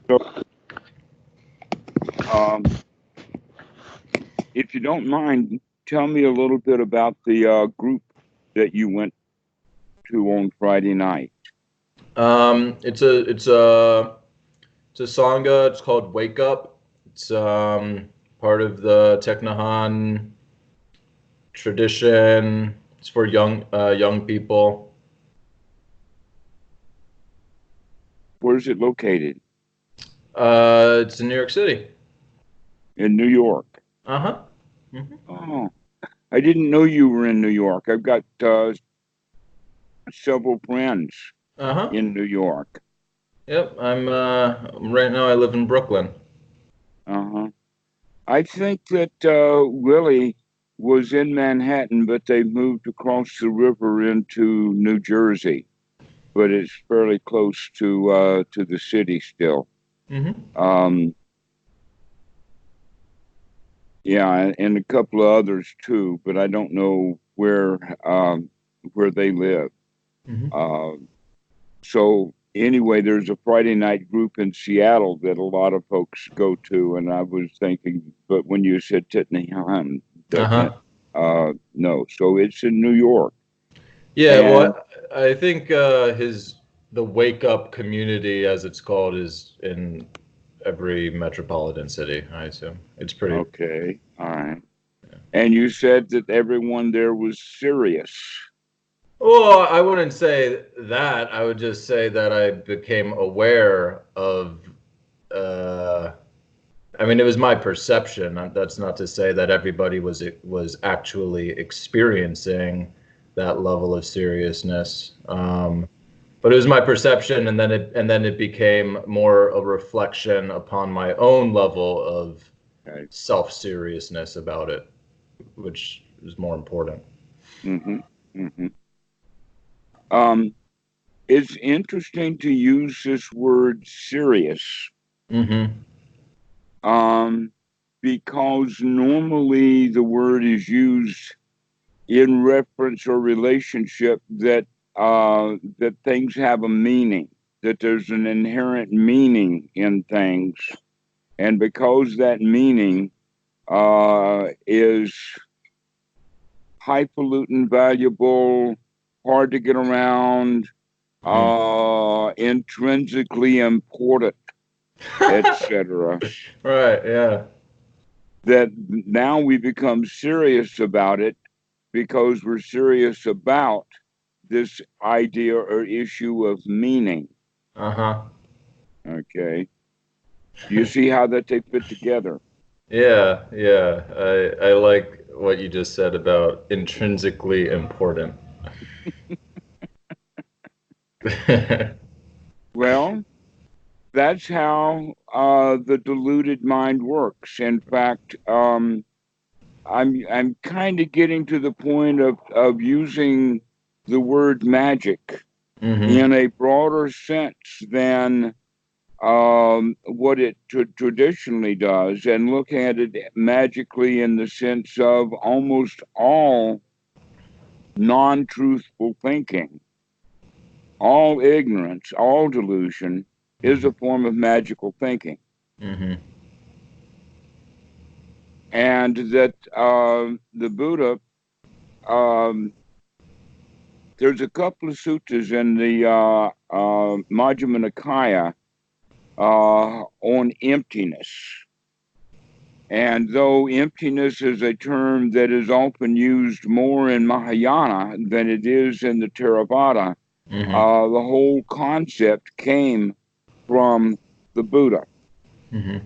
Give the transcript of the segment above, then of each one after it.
So, um, if you don't mind, tell me a little bit about the group that you went to on Friday night. It's a Sangha. It's called Wake Up. It's part of the Teknahan tradition. It's for young people. Where's it located? It's in New York City. In New York. Uh-huh. Hmm. Oh, I didn't know you were in New York. I've got several friends Uh-huh. in New York. Yep. I'm right now I live in Brooklyn. Uh-huh. I think that Willie was in Manhattan, but they moved across the river into New Jersey. But it's fairly close to the city still. Hmm. Um, yeah, and a couple of others too, but I don't know where they live. Hmm. Uh, so anyway, there's a Friday night group in Seattle that a lot of folks go to, and I was thinking, but when you said Tottenham, doesn't Uh-huh. no, so it's in New York, Yeah, and well, I think the Wake Up community, as it's called, is in every metropolitan city, I assume. It's pretty. okay, all right, and you said that everyone there was serious. Well, I wouldn't say that. I would just say that I became aware of. Uh, I mean, it was my perception. That's not to say that everybody was actually experiencing that level of seriousness. But it was my perception, and then it became more a reflection upon my own level of Okay. self seriousness about it, which is more important. Mm-hmm. Mm-hmm. Um, it's interesting to use this word serious, Mm-hmm. um, because normally the word is used in reference or relationship that things have a meaning, that there's an inherent meaning in things, and because that meaning is highfalutin, valuable, hard to get around, Mm-hmm. intrinsically important, etc. Right. Yeah. That now we become serious about it because we're serious about this idea or issue of meaning. Uh-huh. Okay. Do you see how that they fit together? Yeah, yeah. I like what you just said about intrinsically important. Well, that's how the deluded mind works. In fact, I'm kind of getting to the point of using the word magic Mm-hmm. in a broader sense than what it traditionally does, and look at it magically in the sense of almost all non truthful thinking, all ignorance, all delusion is Mm-hmm. a form of magical thinking. Mm-hmm. And that the Buddha, um, there's a couple of suttas in the Majjhima Nikaya on emptiness. And though emptiness is a term that is often used more in Mahayana than it is in the Theravada, Mm-hmm. the whole concept came from the Buddha. Mm-hmm.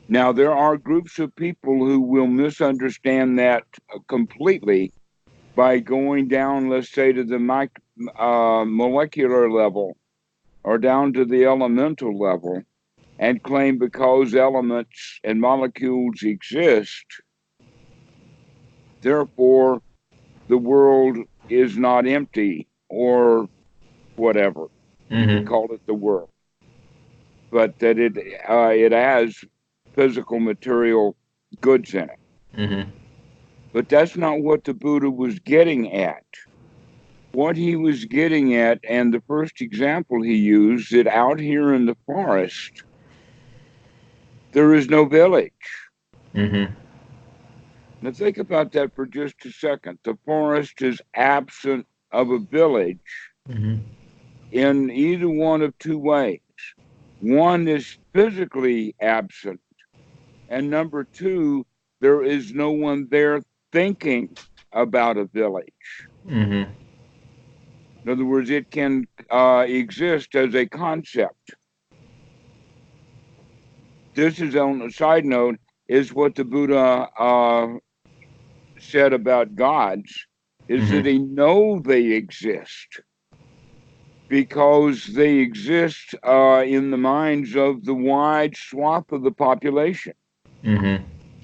Now, there are groups of people who will misunderstand that completely by going down, let's say, to the molecular level or down to the elemental level and claim because elements and molecules exist, therefore the world is not empty or whatever. You could Mm-hmm. call it the world, but that it has physical material goods in it. Mm-hmm. But that's not what the Buddha was getting at. what he was getting at, and the first example he used, that out here in the forest, there is no village. Mm-hmm. Now think about that for just a second. The forest is absent of a village Mm-hmm. in either one of two ways. One is physically absent, and number two, there is no one there thinking about a village. Mm-hmm. In other words, it can exist as a concept. This is, on a side note, is what the Buddha said about gods, is that Mm-hmm. he know they exist because they exist in the minds of the wide swath of the population. Mm-hmm.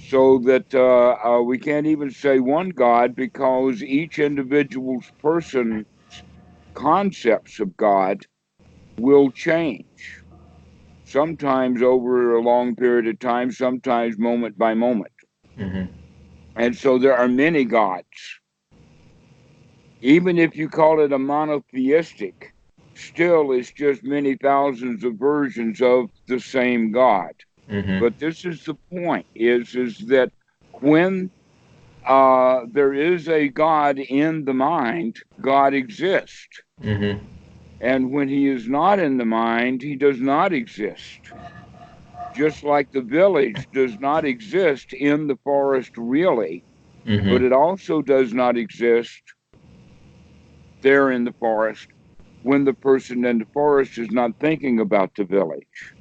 So that we can't even say one God, because each individual's person's concepts of God will change, sometimes over a long period of time, sometimes moment by moment. Mm-hmm. And so there are many gods. Even if you call it a monotheistic, still it's just many thousands of versions of the same God. Mm-hmm. But this is the point, is that when there is a God in the mind, God exists. Mm-hmm. And when he is not in the mind, he does not exist. Just like the village does not exist in the forest really, but Mm-hmm. it also does not exist there in the forest when the person in the forest is not thinking about the village.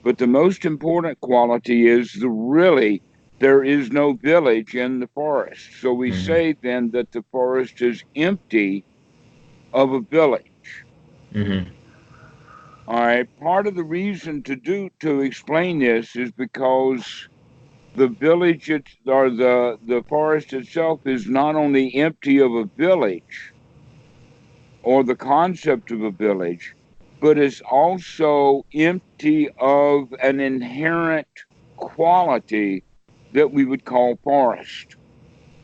But the most important quality is there is no village in the forest. So we Mm-hmm. say then that the forest is empty of a village. Mm-hmm. All right. Part of the reason to explain this is because the village or the forest itself is not only empty of a village or the concept of a village, but is also empty of an inherent quality that we would call forest.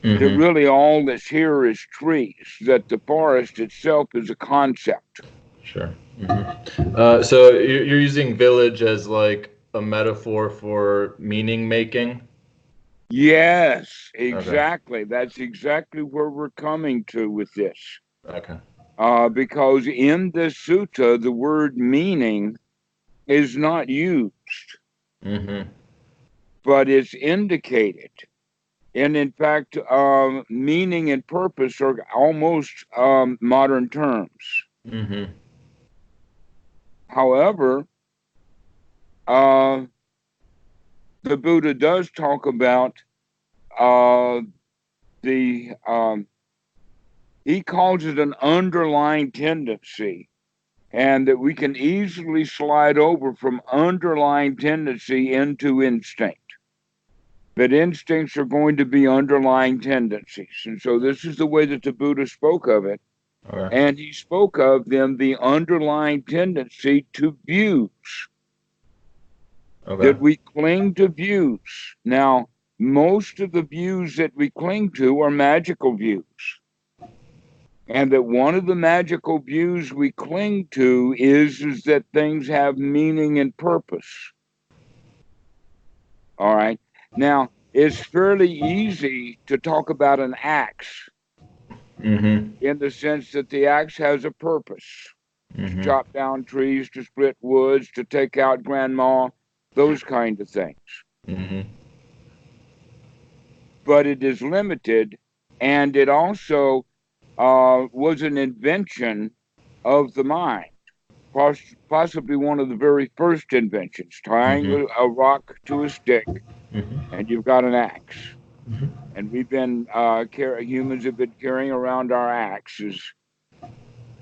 That Mm-hmm. really all that's here is trees, that the forest itself is a concept. Sure. Mm-hmm. So you're using village as like a metaphor for meaning making? Yes, Okay. exactly. That's exactly where we're coming to with this. Okay. Because in this sutta, the word meaning is not used, Mm-hmm. but it's indicated. And in fact, meaning and purpose are almost modern terms. Mm-hmm. However, uh, the Buddha does talk about uh, the, he calls it an underlying tendency, and that we can easily slide over from underlying tendency into instinct. That instincts are going to be underlying tendencies. And so this is the way that the Buddha spoke of it. Okay. And he spoke of them, the underlying tendency to views, Okay. that we cling to views. Now, most of the views that we cling to are magical views. And that one of the magical views we cling to is that things have meaning and purpose. All right. Now, it's fairly easy to talk about an axe Mm-hmm. in the sense that the axe has a purpose: to Mm-hmm. chop down trees, to split woods, to take out grandma, those kind of things. Mm-hmm. But it is limited, and it also was an invention of the mind, possibly one of the very first inventions, tying Mm-hmm. a rock to a stick, Mm-hmm. and you've got an axe. Mm-hmm. And humans have been carrying around our axes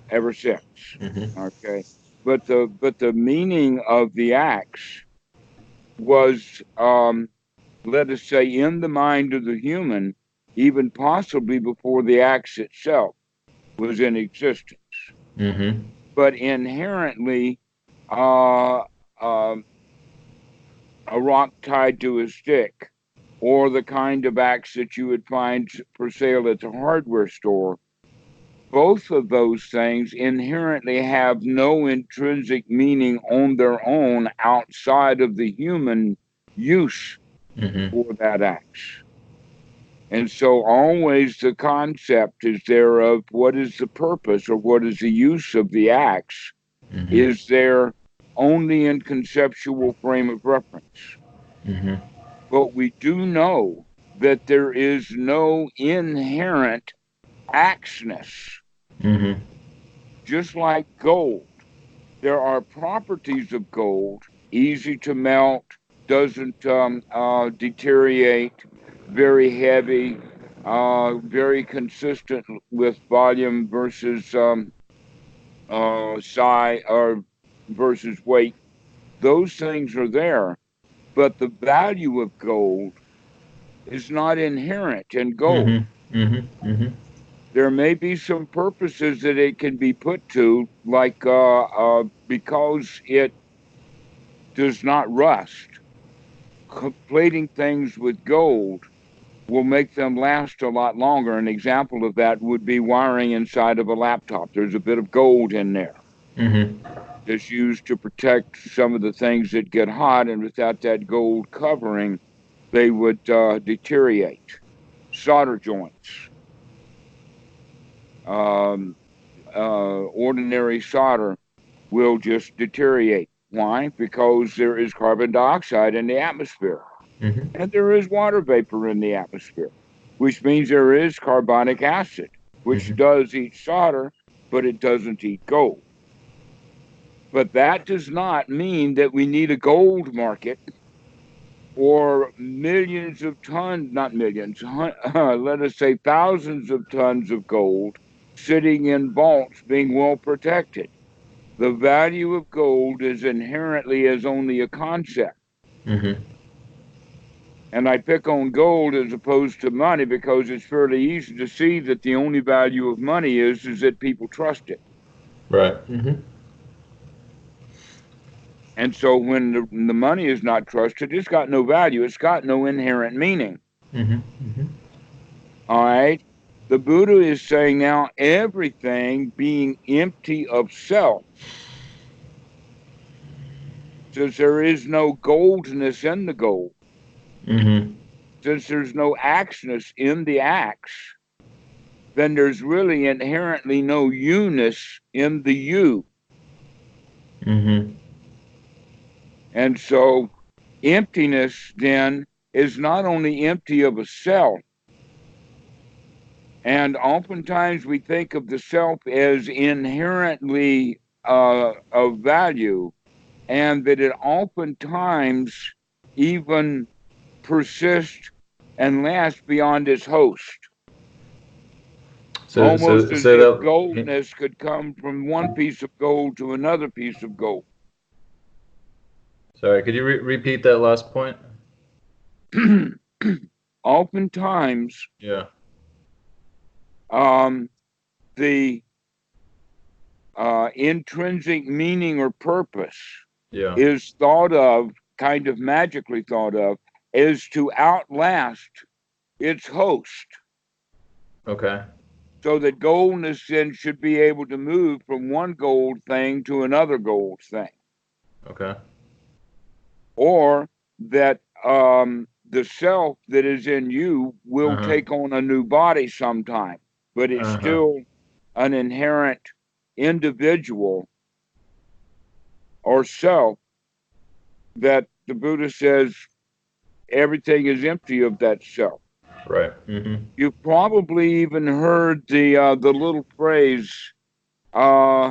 ever since. Mm-hmm. Okay. But the meaning of the axe was, let us say, in the mind of the human, even possibly before the axe itself was in existence. Mm-hmm. But inherently, uh, um, a rock tied to a stick, or the kind of axe that you would find for sale at the hardware store, both of those things inherently have no intrinsic meaning on their own outside of the human use for that act. And so always the concept is there of what is the purpose or what is the use of the acts is there only in conceptual frame of reference. But we do know that there is no inherent actness. Just like gold, there are properties of gold, easy to melt, doesn't deteriorate, very heavy, very consistent with volume versus size or versus weight. Those things are there, but the value of gold is not inherent in gold. There may be some purposes that it can be put to, like because it does not rust. Plating things with gold will make them last a lot longer. An example of that would be wiring inside of a laptop. There's a bit of gold in there that's used to protect some of the things that get hot, and without that gold covering, they would deteriorate. Solder joints. Ordinary solder will just deteriorate. Why? Because there is carbon dioxide in the atmosphere. And there is water vapor in the atmosphere, which means there is carbonic acid, which does eat solder, but it doesn't eat gold. But that does not mean that we need a gold market or millions of tons, not millions, let us say thousands of tons of gold sitting in vaults being well protected. The value of gold is inherently as only a concept. And I pick on gold as opposed to money because it's fairly easy to see that the only value of money is that people trust it. Right. And so when the money is not trusted, it's got no value. It's got no inherent meaning. All right. The Buddha is saying now everything being empty of self, since there is no goldness in the gold, since there's no actness in the acts, then there's really inherently no you-ness in the you. And so emptiness then is not only empty of a self, and oftentimes we think of the self as inherently of value, and that it oftentimes even persists and lasts beyond its host. Almost as if goldness could come from one piece of gold to another piece of gold. Sorry, could you repeat that last point? Oftentimes, the intrinsic meaning or purpose is thought of, kind of magically thought of, as to outlast its host. Okay. So that goldness then should be able to move from one gold thing to another gold thing. Okay. Or that the self that is in you will take on a new body sometime, but it's still an inherent individual or self that the Buddha says everything is empty of that self. Right. You've probably even heard the little phrase, "Sabbe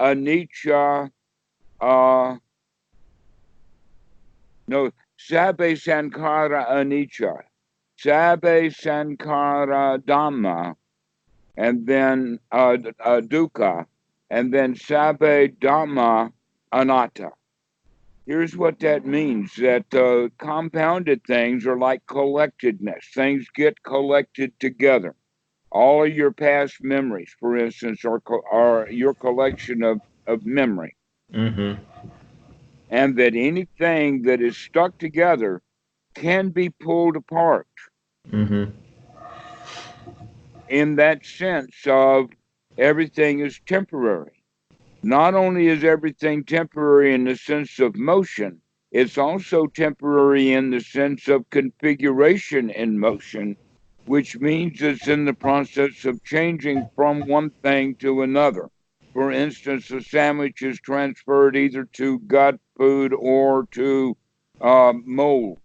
anicca." No, Sabbe Sankara Anicca, Sabbe Sankara Dhamma, and then Dukkha, and then Sabbe Dhamma Anatta. Here's what that means, that compounded things are like collectedness. Things get collected together. All of your past memories, for instance, are your collection of memory. And that anything that is stuck together can be pulled apart. in that sense of everything is temporary. Not only is everything temporary in the sense of motion, it's also temporary in the sense of configuration in motion, which means it's in the process of changing from one thing to another. For instance, a sandwich is transferred either to gut food or to mold,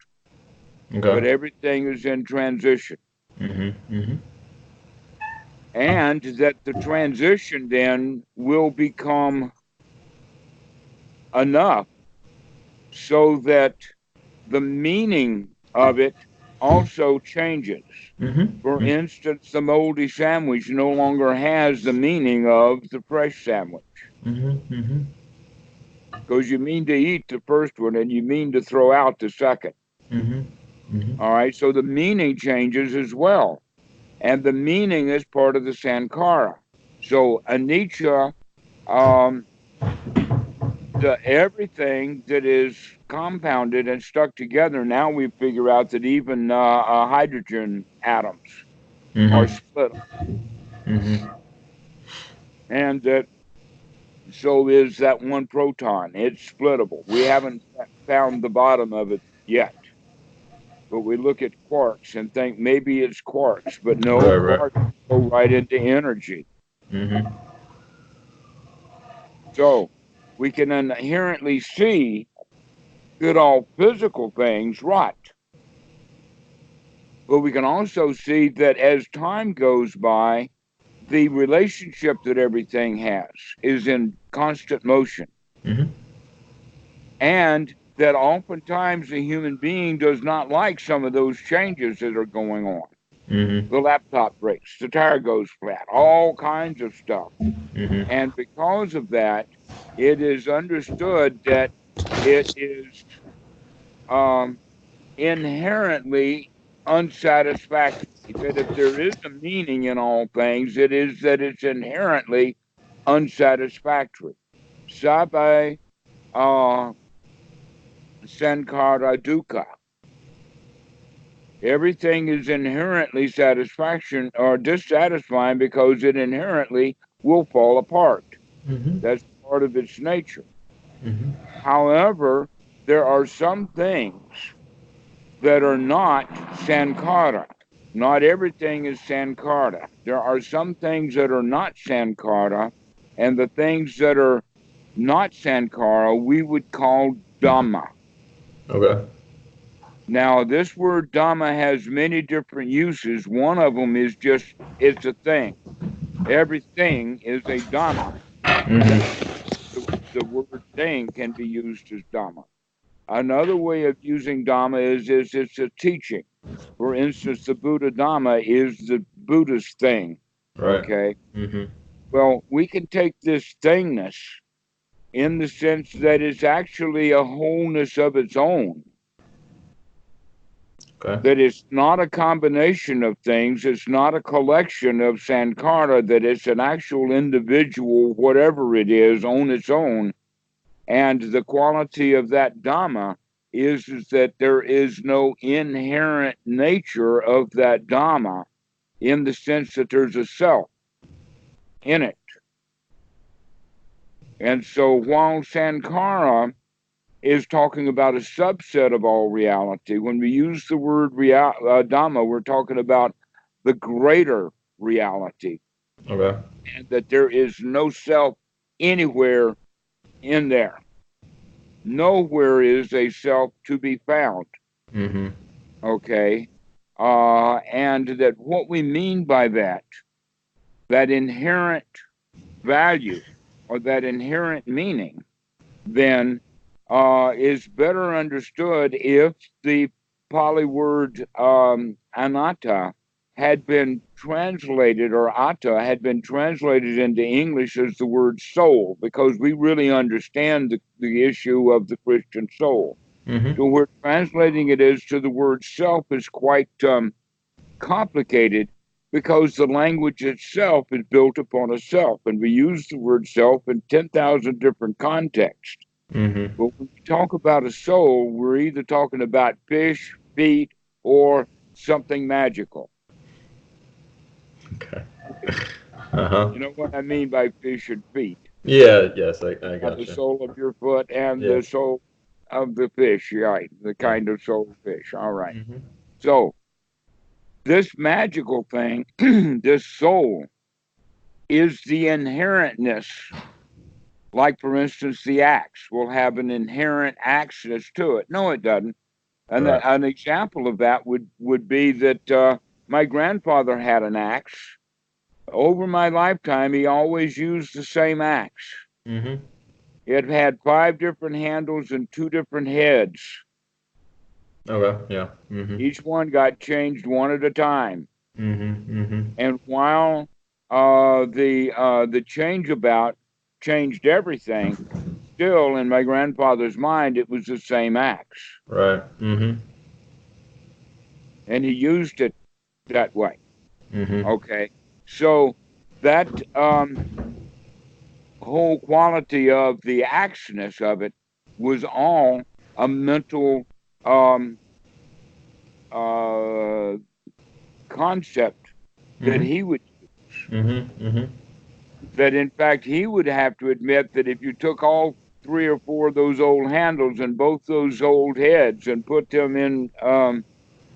but Okay. everything is in transition. Mm-hmm. And that the transition then will become enough so that the meaning of it also changes. For Mm-hmm. instance, the moldy sandwich no longer has the meaning of the fresh sandwich, Mm-hmm. Mm-hmm. because you mean to eat the first one and you mean to throw out the second. Mm-hmm. Mm-hmm. All right, so the meaning changes as well. And the meaning is part of the sankhara. So anicca, um, everything that is compounded and stuck together, now we figure out that even hydrogen atoms are Mm-hmm. split. Mm-hmm. And that so is that one proton. It's splittable. We haven't found the bottom of it yet. But we look at quarks and think maybe it's quarks. But no, Right, right. quarks go right into energy. Mm-hmm. So we can inherently see that all physical things rot. But we can also see that as time goes by, the relationship that everything has is in constant motion. Mm-hmm. And that oftentimes the human being does not like some of those changes that are going on. Mm-hmm. The laptop breaks, the tire goes flat, all kinds of stuff. Mm-hmm. And because of that, it is understood that it is um, inherently unsatisfactory. That if there is a meaning in all things, it is that it's inherently unsatisfactory. Sabe Sankara Dukkha. Everything is inherently satisfaction or dissatisfying because it inherently will fall apart. Mm-hmm. That's part of its nature. Mm-hmm. However, there are some things that are not Sankara. Not everything is Sankara. There are some things that are not Sankara, and the things that are not Sankara we would call Dhamma. Okay. Now, this word Dhamma has many different uses. One of them is just it's a thing. Everything is a Dhamma. That Mm-hmm. the word thing can be used as Dhamma. Another way of using Dhamma is it's a teaching. For instance, the Buddha Dhamma is the Buddha's thing. Right. Okay. Mm-hmm. Well, we can take this thingness in the sense that it's actually a wholeness of its own. Okay. That it's not a combination of things, it's not a collection of sankhara, that it's an actual individual, whatever it is, on its own. And the quality of that Dhamma is that there is no inherent nature of that Dhamma in the sense that there's a self in it. And so while Sankara is talking about a subset of all reality, when we use the word Dhamma, we're talking about the greater reality, Okay. and that there is no self anywhere in there. Nowhere is a self to be found. Mm-hmm. Okay. And that what we mean by that inherent value or that inherent meaning, then is better understood if the Pali word anatta had been translated, or atta had been translated into English as the word soul, because we really understand the issue of the Christian soul. Mm-hmm. So we're translating it as to the word self is quite complicated, because the language itself is built upon a self, and we use the word self in 10,000 different contexts. Mm-hmm. But when we talk about a soul, we're either talking about fish, feet, or something magical. Okay. Uh-huh. You know what I mean by fish and feet? Yeah, yes, I The gotcha. sole of your foot and Yeah. the sole of the fish, right? The Yeah. kind of soul fish. All right. Mm-hmm. So this magical thing, this soul, is the inherentness. Like, for instance, the axe will have an inherent axis to it. No, it doesn't. And Right. an example of that would be that my grandfather had an axe. Over my lifetime, he always used the same axe. Mm-hmm. It had 5 different handles and 2 different heads. Okay. Yeah. Mm-hmm. Each one got changed one at a time. Mm-hmm. Mm-hmm. And while the changeabout changed everything, still in my grandfather's mind, it was the same axe. Right. Mm-hmm. And he used it that way. Mm-hmm. Okay. So that whole quality of the actioness of it was all a mental um, uh, concept that Mm-hmm. he would Mm-hmm. Mm-hmm. that in fact he would have to admit that if you took all 3 or 4 of those old handles and both those old heads and put them in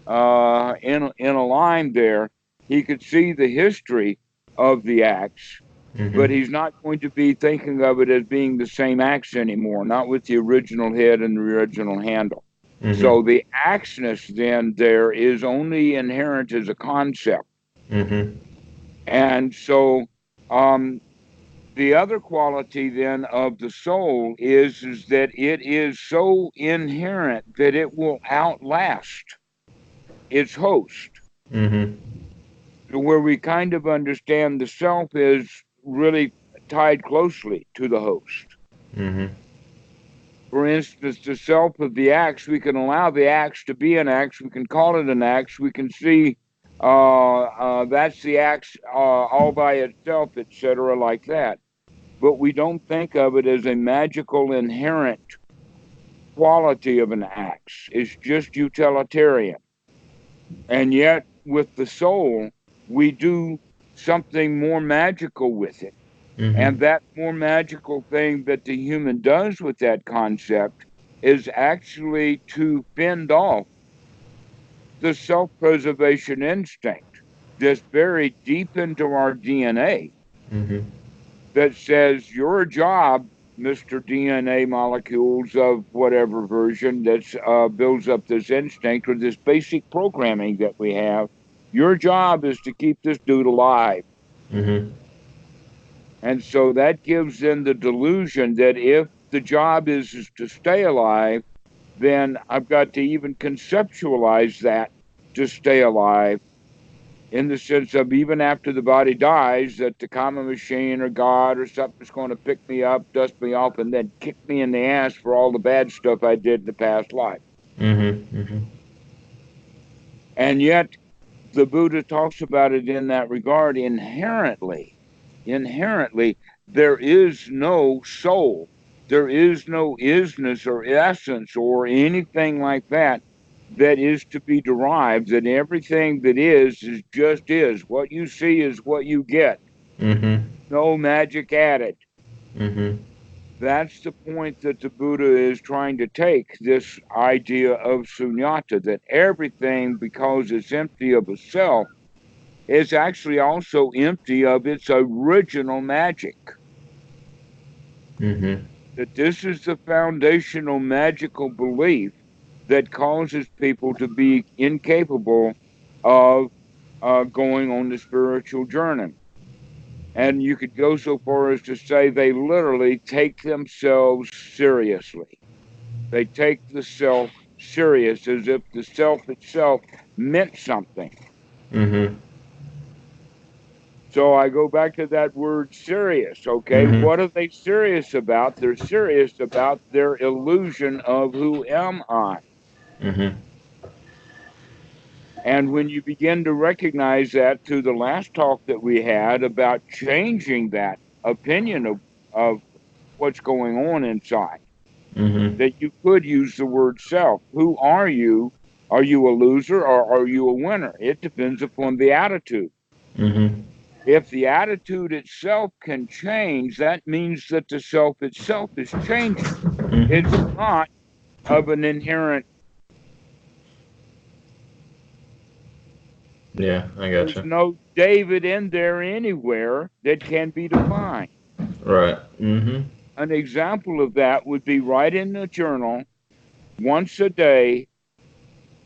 a line there, he could see the history of the axe, but Mm-hmm. he's not going to be thinking of it as being the same axe anymore, not with the original head and the original handle. Mm-hmm. So the axeness then there is only inherent as a concept. Mm-hmm. And so um, the other quality then of the soul is that it is so inherent that it will outlast its host, Mm-hmm. to where we kind of understand the self is really tied closely to the host. Mm-hmm. For instance, the self of the axe, we can allow the axe to be an axe, we can call it an axe, we can see that's the axe all by itself, etc., like that. But we don't think of it as a magical inherent quality of an axe. It's just utilitarian. And yet, with the soul, we do something more magical with it. Mm-hmm. And that more magical thing that the human does with that concept is actually to fend off the self preservation instinct that's buried deep into our DNA Mm-hmm. that says your job, Mr. DNA molecules of whatever version that builds up this instinct or this basic programming that we have, your job is to keep this dude alive. Mm-hmm. And so that gives them the delusion that if the job is to stay alive, then I've got to even conceptualize that to stay alive, in the sense of even after the body dies, that the common machine or God or something's going to pick me up, dust me off, and then kick me in the ass for all the bad stuff I did in the past life. Mm-hmm. Mm-hmm. And yet, the Buddha talks about it in that regard inherently. Inherently, there is no soul. There is no isness or essence or anything like that that is to be derived, that everything that is just is. What you see is what you get. Mm-hmm. No magic added. Mm-hmm. That's the point that the Buddha is trying to take, this idea of sunyata, that everything, because it's empty of itself, is actually also empty of its original magic. Mm-hmm. That this is the foundational magical belief that causes people to be incapable of going on the spiritual journey. And you could go so far as to say they literally take themselves seriously. They take the self serious as if the self itself meant something. Mm-hmm. So I go back to that word serious. Okay. Mm-hmm. What are they serious about? They're serious about their illusion of who am I. Mm-hmm. And when you begin to recognize that through the last talk that we had about changing that opinion of what's going on inside, Mm-hmm. that you could use the word self. Who are you? Are you a loser or are you a winner? It depends upon the attitude. Mm-hmm. If the attitude itself can change, that means that the self itself is changing. It's Mm-hmm. not of an inherent. Yeah, I There's gotcha. no David in there anywhere that can be defined. Right. Mm-hmm. An example of that would be write in the journal once a day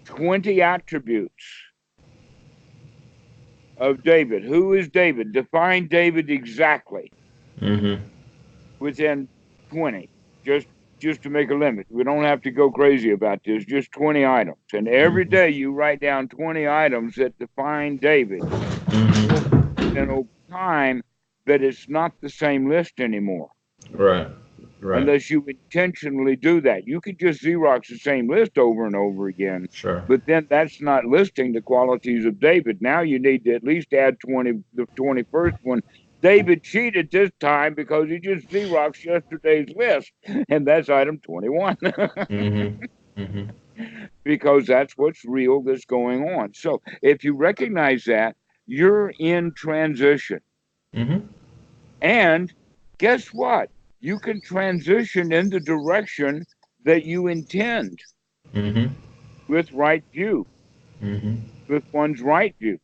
20 attributes of David. Who is David? Define David exactly Mm-hmm. within 20. Just just to make a limit. We don't have to go crazy about this. Just 20 items. And every Mm-hmm. day you write down 20 items that define David. You'll Mm-hmm. then over time that it's not the same list anymore. Right. Right. Unless you intentionally do that. You could just Xerox the same list over and over again, Sure. but then that's not listing the qualities of David. Now you need to at least add 20, the 21st one. David cheated this time because he just Xeroxed yesterday's list, and that's item 21. Mm-hmm. Mm-hmm. Because that's what's real that's going on. So if you recognize that, you're in transition. Mm-hmm. And guess what? You can transition in the direction that you intend Mm-hmm. with right view, Mm-hmm. with one's right view.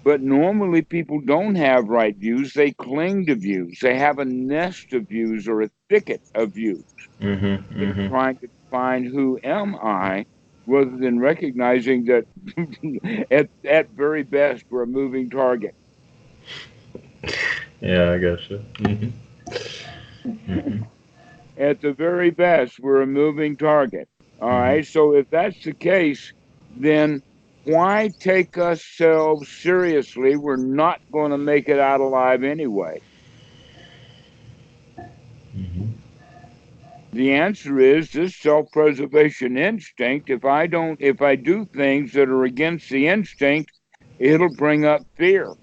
But normally people don't have right views. They cling to views. They have a nest of views or a thicket of views. Mm-hmm. They're Mm-hmm. trying to find who am I rather than recognizing that at very best we're a moving target. Yeah, I gotcha. Mm-hmm. Mm-hmm. At the very best, we're a moving target. All Mm-hmm. right. So if that's the case, then why take ourselves seriously? We're not going to make it out alive anyway. Mm-hmm. The answer is this self-preservation instinct. If I do things that are against the instinct, it'll bring up fear.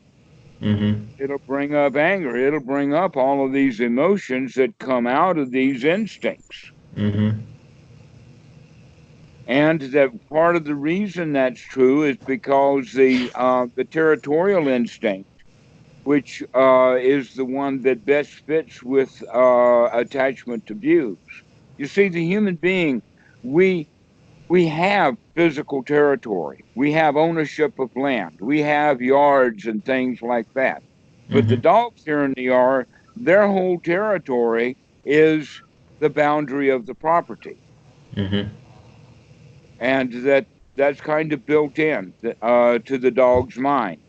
Mm-hmm. It'll bring up anger. It'll bring up all of these emotions that come out of these instincts. Mm-hmm. And that part of the reason that's true is because the territorial instinct, which is the one that best fits with attachment to views. You see, the human being, we we have physical territory. We have ownership of land. We have yards and things like that. But the Mm-hmm. dogs here in the yard, their whole territory is the boundary of the property, Mm-hmm. and that's kind of built in to the dog's mind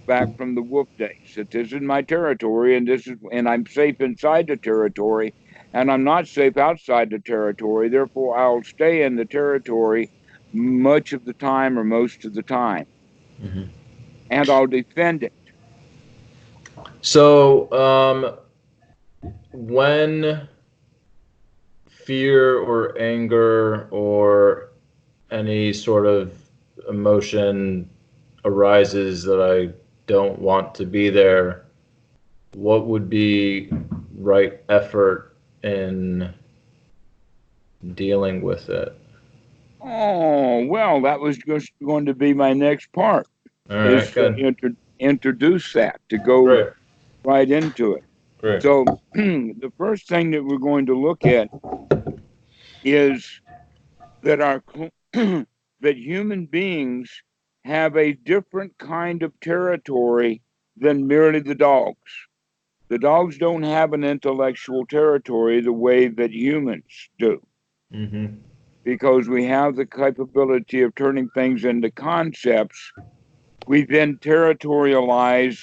back from the wolf days. That this is my territory, and I'm safe inside the territory, and I'm not safe outside the territory. Therefore, I'll stay in the territory much of the time or most of the time, Mm-hmm. and I'll defend it. So, when fear or anger or any sort of emotion arises that I don't want to be there, what would be right effort in dealing with it? Oh well, that was just going to be my next part. All Is right, to good. introduce that to go Great, right into it. great. So the first thing that we're going to look at is that our that human beings have a different kind of territory than merely the dogs. The dogs don't have an intellectual territory the way that humans do, Mm-hmm. because we have the capability of turning things into concepts. We then territorialize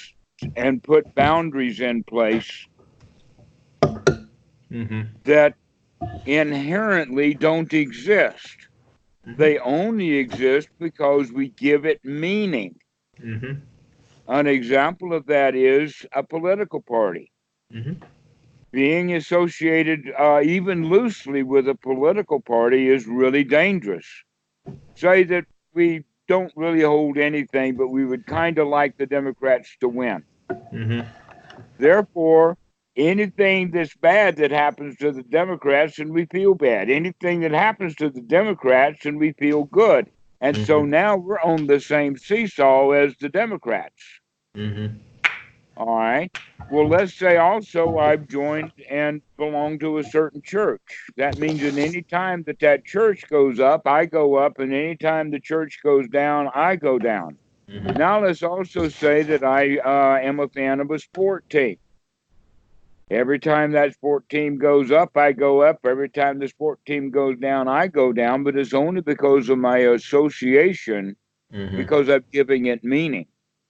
and put boundaries in place Mm-hmm. that inherently don't exist. Mm-hmm. They only exist because we give it meaning. Mm-hmm. An example of that is a political party. Mm-hmm. Being associated even loosely with a political party is really dangerous. Say that we don't really hold anything, but we would kind of like the Democrats to win. Mm-hmm. Therefore, anything that's bad that happens to the Democrats, and we feel bad. Anything that happens to the Democrats, and we feel good. And so Mm-hmm. now we're on the same seesaw as the Democrats. Mm-hmm. All right. Well, let's say also I've joined and belong to a certain church. That means that any time that that church goes up, I go up, and any time the church goes down, I go down. Mm-hmm. Now, let's also say that I am a fan of a sport team. Every time that sport team goes up, I go up. Every time the sport team goes down, I go down. But it's only because of my association, Mm-hmm. because I'm giving it meaning.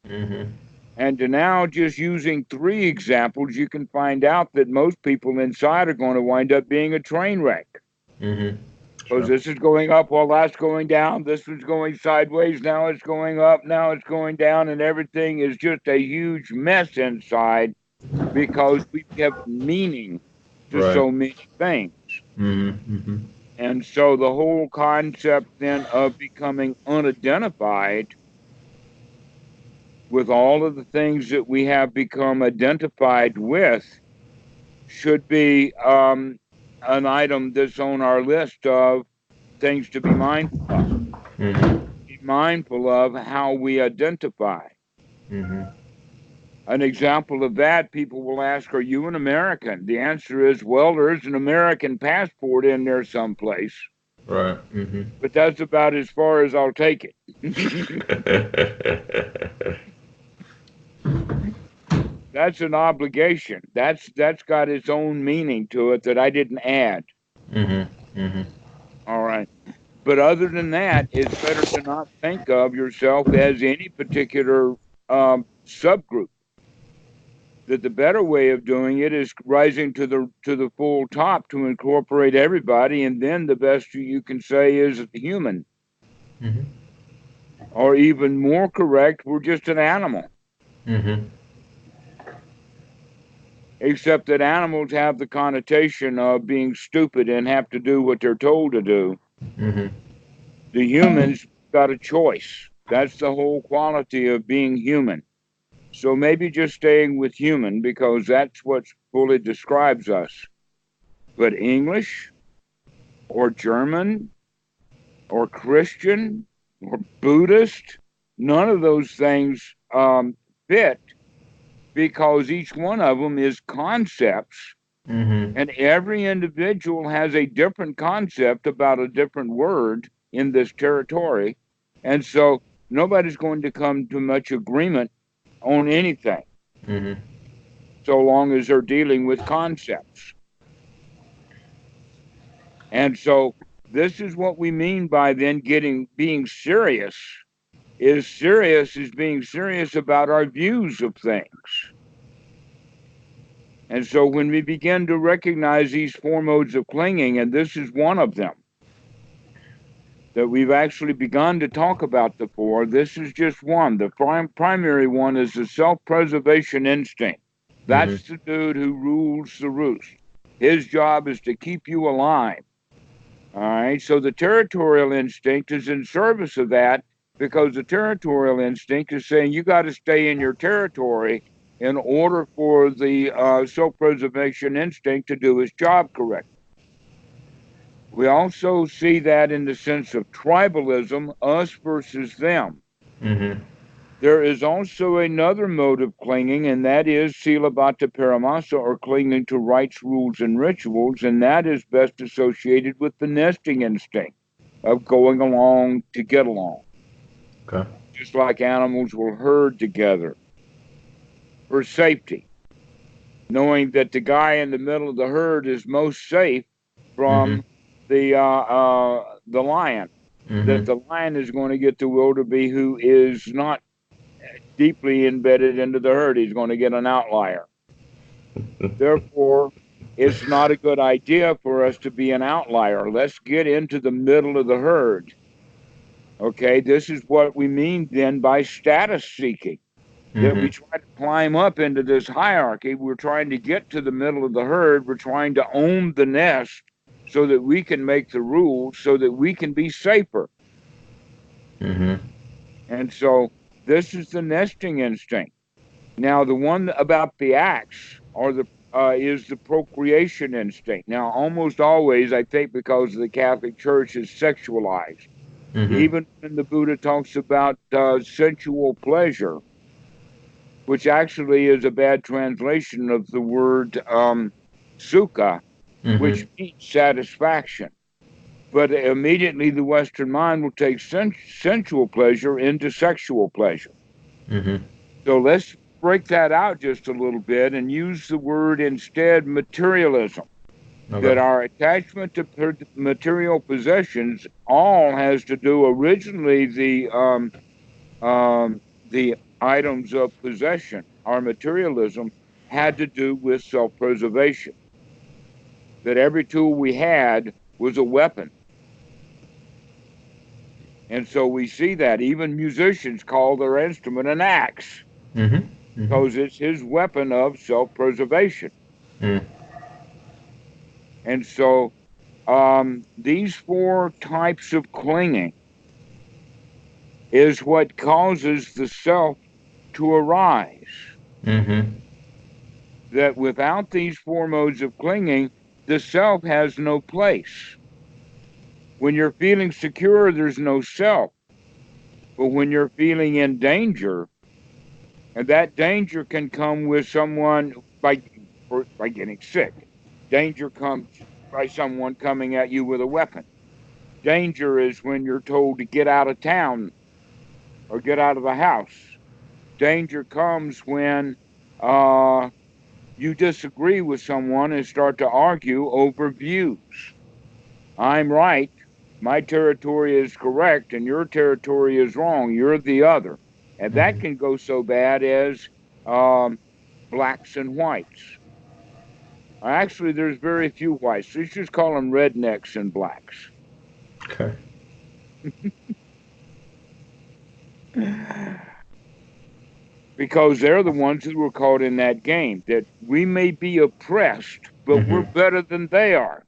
Mm-hmm. And to now, just using three examples, you can find out that most people inside are going to wind up being a train wreck. Mm-hmm. Because Sure. this is going up while that's going down. This was going sideways. Now it's going up. Now it's going down. And everything is just a huge mess inside because we give meaning to Right. so many things. Mm-hmm. Mm-hmm. And so the whole concept then of becoming unidentified with all of the things that we have become identified with should be an item that's on our list of things to be mindful of. Mm-hmm. Be mindful of how we identify. Mm-hmm. An example of that, people will ask, are you an American? The answer is, well, there's an American passport in there someplace, Right. Mm-hmm. but that's about as far as I'll take it. That's an obligation. That's got its own meaning to it that I didn't add. Mm-hmm. Mm-hmm. All right. But other than that, it's better to not think of yourself as any particular subgroup. That the better way of doing it is rising to the full top to incorporate everybody, and then the best you can say is human, Mm-hmm. or even more correct, we're just an animal. Mm-hmm. Except that animals have the connotation of being stupid and have to do what they're told to do. Mm-hmm. The humans got a choice. That's the whole quality of being human. So maybe just staying with human because that's what fully describes us. But English or German or Christian or Buddhist, none of those things fit because each one of them is concepts, Mm-hmm. and every individual has a different concept about a different word in this territory. And so nobody's going to come to much agreement on anything Mm-hmm. so long as they're dealing with concepts. And so this is what we mean by then being serious. Is being serious about our views of things. And so when we begin to recognize these four modes of clinging, and this is one of them, that we've actually begun to talk about the four, this is just one. The primary one is the self-preservation instinct. Mm-hmm. That's the dude who rules the roost. His job is to keep you alive. All right. So the territorial instinct is in service of that because the territorial instinct is saying you got to stay in your territory in order for the self preservation instinct to do its job correctly. We also see that in the sense of tribalism, us versus them. Mm-hmm. There is also another mode of clinging, and that is sila bhatta paramasa, or clinging to rites, rules, and rituals, and that is best associated with the nesting instinct of going along to get along. Okay. Just like animals will herd together for safety, knowing that the guy in the middle of the herd is most safe Mm-hmm. from the lion. That Mm-hmm. the lion is going to get the wildebeest who is not deeply embedded into the herd. He's going to get an outlier. Therefore, it's not a good idea for us to be an outlier. Let's get into the middle of the herd. Okay, this is what we mean then by status seeking. That we Mm-hmm. try to climb up into this hierarchy. We're trying to get to the middle of the herd. We're trying to own the nest so that we can make the rules, so that we can be safer. Mm-hmm. And so this is the nesting instinct. Now, the one about the axe or the is the procreation instinct. Now, almost always, I think, because the Catholic Church is sexualized. Mm-hmm. Even when the Buddha talks about sensual pleasure, which actually is a bad translation of the word sukha, Mm-hmm. which means satisfaction. But immediately the Western mind will take sensual pleasure into sexual pleasure. Mm-hmm. So let's break that out just a little bit and use the word instead materialism. That Okay. our attachment to material possessions all has to do originally the items of possession. Our materialism had to do with self-preservation. That every tool we had was a weapon. And so we see that even musicians call their instrument an axe Mm-hmm. Mm-hmm. because it's his weapon of self-preservation. Mm. And so these four types of clinging is what causes the self to arise. Mm-hmm. That without these four modes of clinging, the self has no place. When you're feeling secure, there's no self. But when you're feeling in danger, and that danger can come with someone by getting sick. Danger comes by someone coming at you with a weapon. Danger is when you're told to get out of town or get out of the house. Danger comes when uh, you disagree with someone and start to argue over views. I'm right. My territory is correct and your territory is wrong. You're the other. And that Mm-hmm. can go so bad as um, blacks and whites. Actually, there's very few whites. Let's just call them rednecks and blacks. Okay. Because they're the ones who were caught in that game. That we may be oppressed, but we're Mm-hmm. better than they are.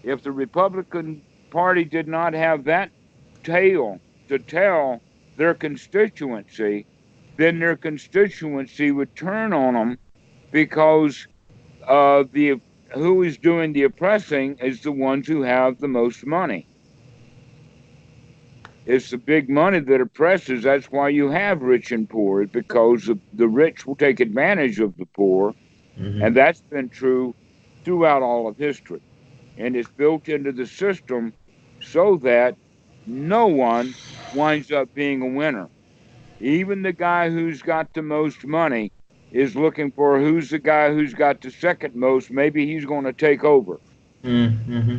If the Republican Party did not have that tale to tell their constituency, then their constituency would turn on them because the who is doing the oppressing is the ones who have the most money. It's the big money that oppresses. That's why you have rich and poor, because the rich will take advantage of the poor. Mm-hmm. And that's been true throughout all of history. And it's built into the system so that no one winds up being a winner. Even the guy who's got the most money is looking for who's the guy who's got the second most. Maybe he's going to take over. Mm-hmm.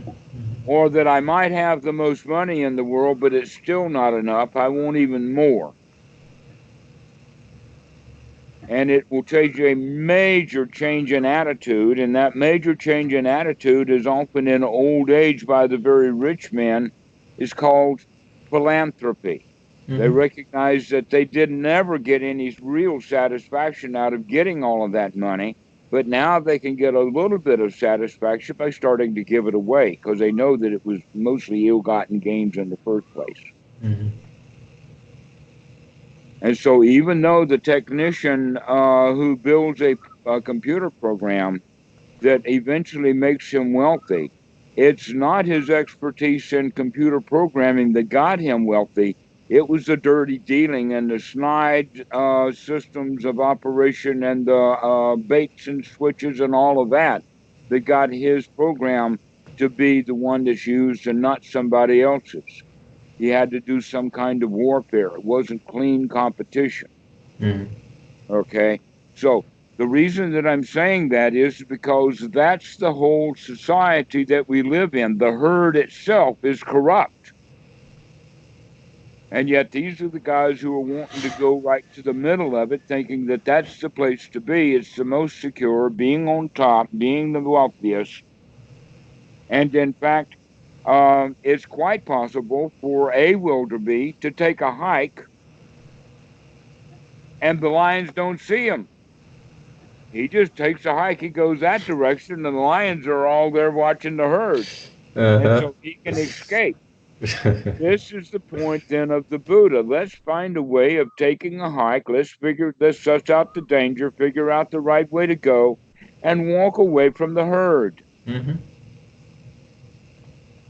Or that I might have the most money in the world, but it's still not enough. I want even more. And it will take a major change in attitude. And that major change in attitude is often in old age by the very rich men, is called philanthropy. They Mm-hmm. recognize that they didn't ever get any real satisfaction out of getting all of that money, but now they can get a little bit of satisfaction by starting to give it away because they know that it was mostly ill-gotten gains in the first place. Mm-hmm. And so, even though the technician who builds a computer program that eventually makes him wealthy, it's not his expertise in computer programming that got him wealthy. It was the dirty dealing and the snide systems of operation and the baits and switches and all of that that got his program to be the one that's used and not somebody else's. He had to do some kind of warfare. It wasn't clean competition. Mm-hmm. Okay. So the reason that I'm saying that is because that's the whole society that we live in. The herd itself is corrupt. And yet these are the guys who are wanting to go right to the middle of it, thinking that that's the place to be. It's the most secure, being on top, being the wealthiest. And in fact, it's quite possible for a wildebeest to take a hike and the lions don't see him. He just takes a hike. He goes that direction, and the lions are all there watching the herd. And Uh-huh. so he can escape. This is the point then of the Buddha. Let's find a way of taking a hike. Let's suss out the danger, figure out the right way to go, and walk away from the herd. Mm-hmm.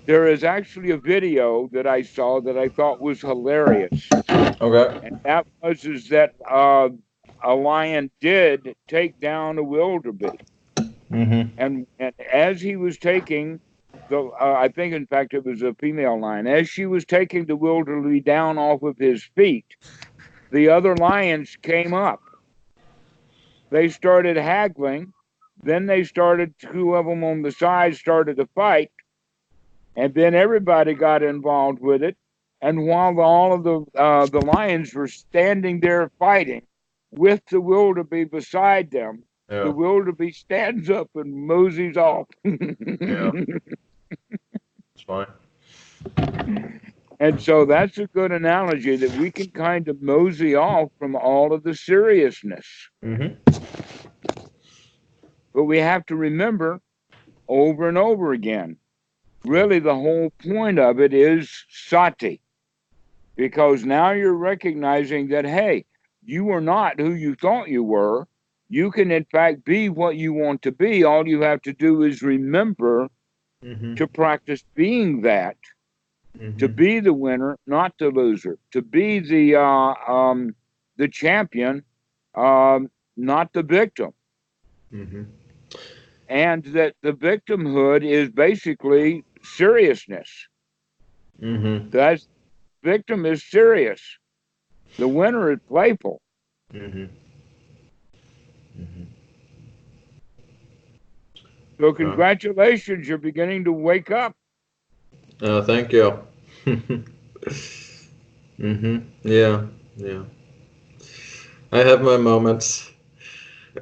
There is actually a video that I saw that I thought was hilarious. Okay. And that was is that a lion did take down a wildebeest. And as he was taking I think, in fact, it was a female lion. As she was taking the wildebeest down off of his feet, the other lions came up. They started haggling. Then they started, two of them on the side started to fight. And then everybody got involved with it. And while all of the lions were standing there fighting with the wildebeest beside them, the wildebeest stands up and moseys off. Yeah. It's fine. And so that's a good analogy, that we can kind of mosey off from all of the seriousness. But we have to remember over and over again, really the whole point of it is sati. Because now you're recognizing that, hey, you are not who you thought you were. You can, in fact, be what you want to be. All you have to do is remember to practice being that, to be the winner, not the loser, to be the champion, not the victim. And that the victimhood is basically seriousness. That's victim is serious. The winner is playful. So congratulations, you're beginning to wake up. Thank you. Yeah. I have my moments.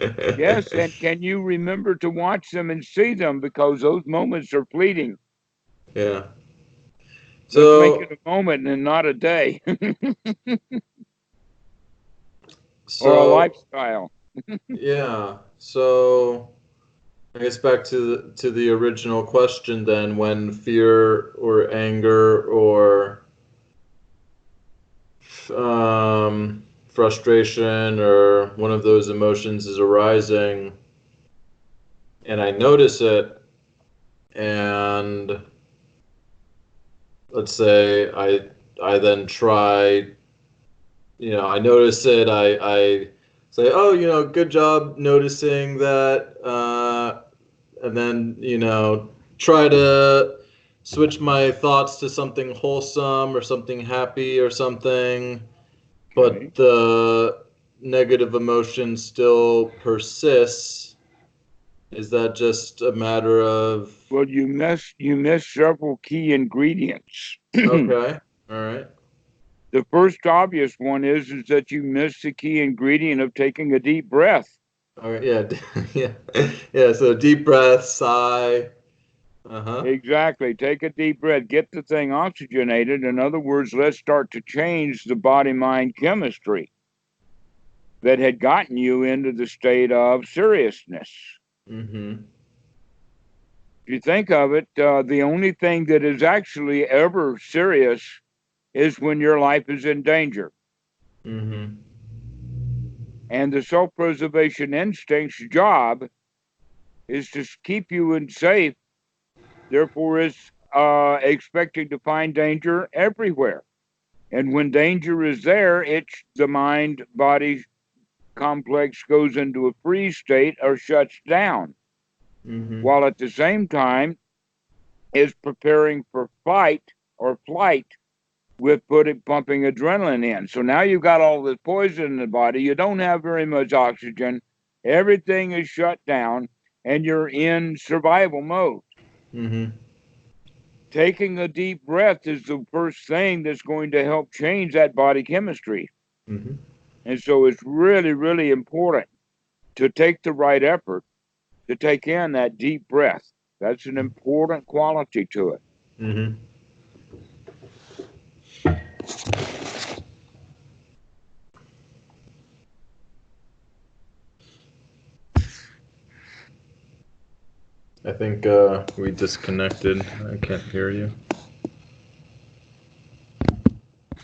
Yes, and can you remember to watch them and see them, because those moments are fleeting. Yeah. So let's make it a moment and not a day. Or a lifestyle. Yeah. So I guess back to the original question then, when fear or anger or frustration or one of those emotions is arising and I notice it, and let's say I then try, I notice it, I say, oh, good job noticing that, and then, try to switch my thoughts to something wholesome or something happy or something, but the negative emotion still persists. Is that just a matter of... Well, you miss several key ingredients. Okay, all right. The first obvious one is that you miss the key ingredient of taking a deep breath. All right, yeah. So deep breath, sigh. Exactly. Take a deep breath. Get the thing oxygenated. In other words, let's start to change the body-mind chemistry that had gotten you into the state of seriousness. If you think of it, the only thing that is actually ever serious is when your life is in danger. And the self-preservation instinct's job is to keep you in safe. Therefore, it's expecting to find danger everywhere. And when danger is there, the mind-body complex goes into a freeze state or shuts down. While at the same time is preparing for fight or flight with pumping adrenaline in. So now you've got all this poison in the body. You don't have very much oxygen. Everything is shut down, and you're in survival mode. Taking a deep breath is the first thing that's going to help change that body chemistry. And so it's really, really important to take the right effort to take in that deep breath. That's an important quality to it. I think we disconnected. I can't hear you.